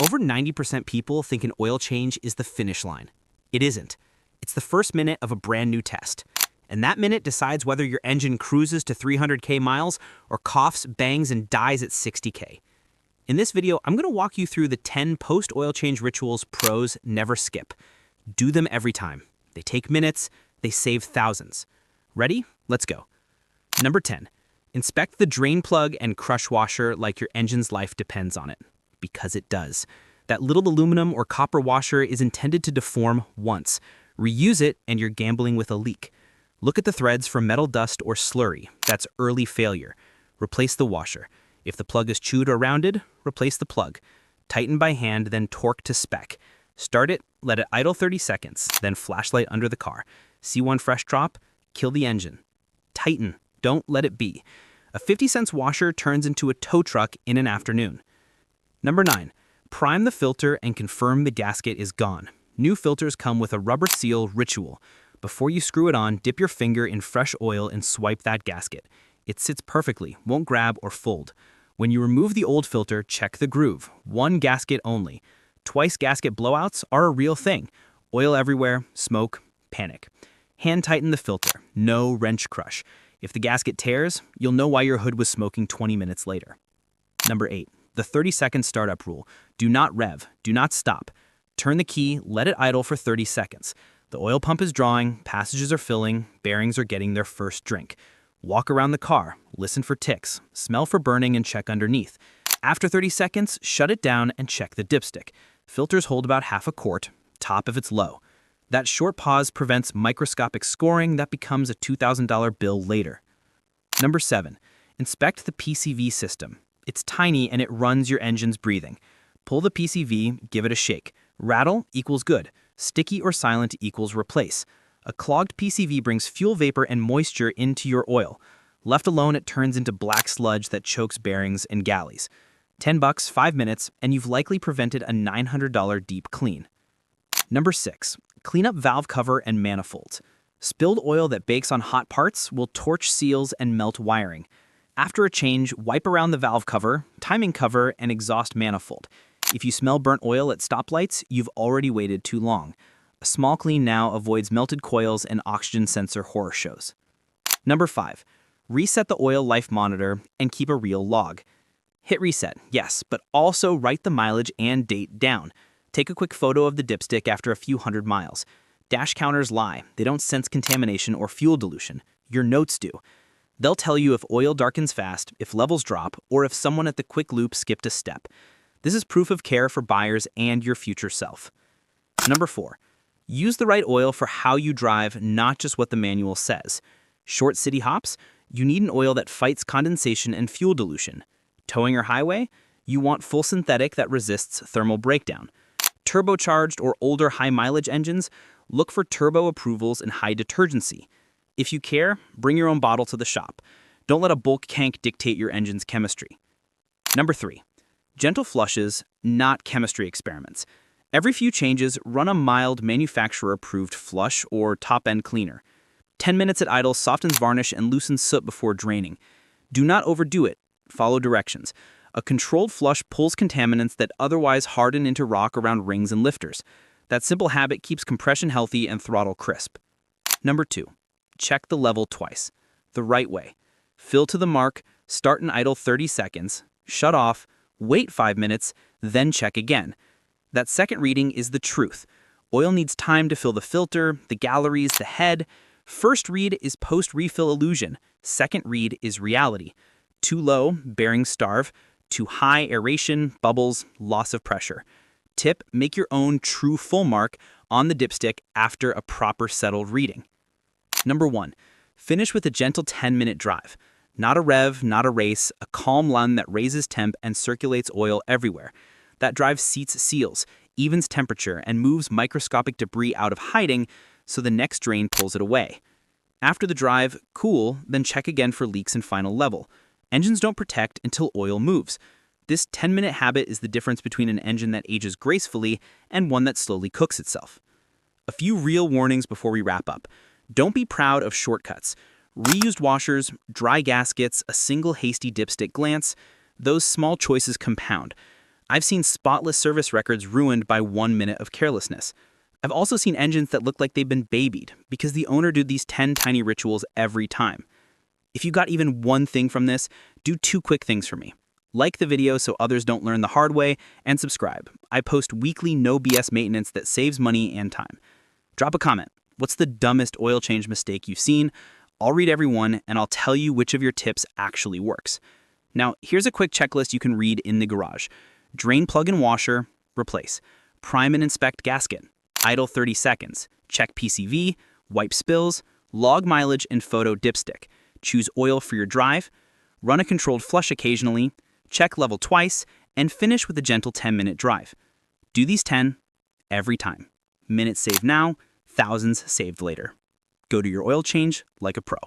Over 90% people think an oil change is the finish line. It isn't. It's the first minute of a brand new test. And that minute decides whether your engine cruises to 300k miles or coughs, bangs, and dies at 60k. In this video, I'm going to walk you through the 10 post-oil change rituals pros never skip. Do them every time. They take minutes, they save thousands. Ready? Let's go. Number 10. Inspect the drain plug and crush washer like your engine's life depends on it. Because it does. That little aluminum or copper washer is intended to deform once. Reuse it and you're gambling with a leak. Look at the threads for metal dust or slurry. That's early failure. Replace the washer. If the plug is chewed or rounded, replace the plug. Tighten by hand, then torque to spec. Start it, let it idle 30 seconds, then flashlight under the car. See one fresh drop? Kill the engine. Tighten. Don't let it be. A 50-cent washer turns into a tow truck in an afternoon. Number 9. Prime the filter and confirm the gasket is gone. New filters come with a rubber seal ritual. Before you screw it on, dip your finger in fresh oil and swipe that gasket. It sits perfectly, won't grab or fold. When you remove the old filter, check the groove. One gasket only. Twice gasket blowouts are a real thing. Oil everywhere, smoke, panic. Hand tighten the filter. No wrench crush. If the gasket tears, you'll know why your hood was smoking 20 minutes later. Number 8. The 30-second startup rule. Do not rev. Do not stop. Turn the key, let it idle for 30 seconds. The oil pump is drawing, passages are filling, bearings are getting their first drink. Walk around the car, listen for ticks, smell for burning and check underneath. After 30 seconds, shut it down and check the dipstick. Filters hold about half a quart, top if it's low. That short pause prevents microscopic scoring that becomes a $2,000 bill later. Number 7. Inspect the PCV system. It's tiny and it runs your engine's breathing. Pull the PCV, give it a shake. Rattle equals good. Sticky or silent equals replace. A clogged PCV brings fuel vapor and moisture into your oil. Left alone, it turns into black sludge that chokes bearings and galleys. $10, 5 minutes, and you've likely prevented a $900 deep clean. Number 6. Clean up valve cover and manifolds. Spilled oil that bakes on hot parts will torch seals and melt wiring. After a change, wipe around the valve cover, timing cover, and exhaust manifold. If you smell burnt oil at stoplights, you've already waited too long. A small clean now avoids melted coils and oxygen sensor horror shows. Number 5. Reset the oil life monitor and keep a real log. Hit reset, yes, but also write the mileage and date down. Take a quick photo of the dipstick after a few hundred miles. Dash counters lie. They don't sense contamination or fuel dilution. Your notes do. They'll tell you if oil darkens fast, if levels drop, or if someone at the quick loop skipped a step. This is proof of care for buyers and your future self. Number 4. Use the right oil for how you drive, not just what the manual says. Short city hops? You need an oil that fights condensation and fuel dilution. Towing or highway? You want full synthetic that resists thermal breakdown. Turbocharged or older high-mileage engines? Look for turbo approvals and high detergency. If you care, bring your own bottle to the shop. Don't let a bulk tank dictate your engine's chemistry. Number 3. Gentle flushes, not chemistry experiments. Every few changes, run a mild manufacturer-approved flush or top-end cleaner. 10 minutes at idle softens varnish and loosens soot before draining. Do not overdo it. Follow directions. A controlled flush pulls contaminants that otherwise harden into rock around rings and lifters. That simple habit keeps compression healthy and throttle crisp. Number 2. Check the level twice. The right way. Fill to the mark, start and idle 30 seconds, shut off, wait 5 minutes, then check again. That second reading is the truth. Oil needs time to fill the filter, the galleries, the head. First read is post-refill illusion. Second read is reality. Too low, bearings starve. Too high, aeration, bubbles, loss of pressure. Tip, make your own true full mark on the dipstick after a proper settled reading. Number 1. Finish with a gentle 10-minute drive. Not a rev, not a race, a calm run that raises temp and circulates oil everywhere. That drive seats seals, evens temperature, and moves microscopic debris out of hiding so the next drain pulls it away. After the drive, cool, then check again for leaks and final level. Engines don't protect until oil moves. This 10-minute habit is the difference between an engine that ages gracefully and one that slowly cooks itself. A few real warnings before we wrap up. Don't be proud of shortcuts. Reused washers, dry gaskets, a single hasty dipstick glance, those small choices compound. I've seen spotless service records ruined by 1 minute of carelessness. I've also seen engines that look like they've been babied because the owner did these 10 tiny rituals every time. If you got even one thing from this, do 2 quick things for me. Like the video so others don't learn the hard way, and subscribe. I post weekly no BS maintenance that saves money and time. Drop a comment. What's the dumbest oil change mistake you've seen? I'll read every one, and I'll tell you which of your tips actually works. Now, here's a quick checklist you can read in the garage. Drain plug and washer, replace. Prime and inspect gasket. Idle 30 seconds. Check PCV, wipe spills, log mileage and photo dipstick. Choose oil for your drive. Run a controlled flush occasionally. Check level twice, and finish with a gentle 10-minute drive. Do these 10 every time. Minutes saved now, thousands saved later. Go to your oil change like a pro.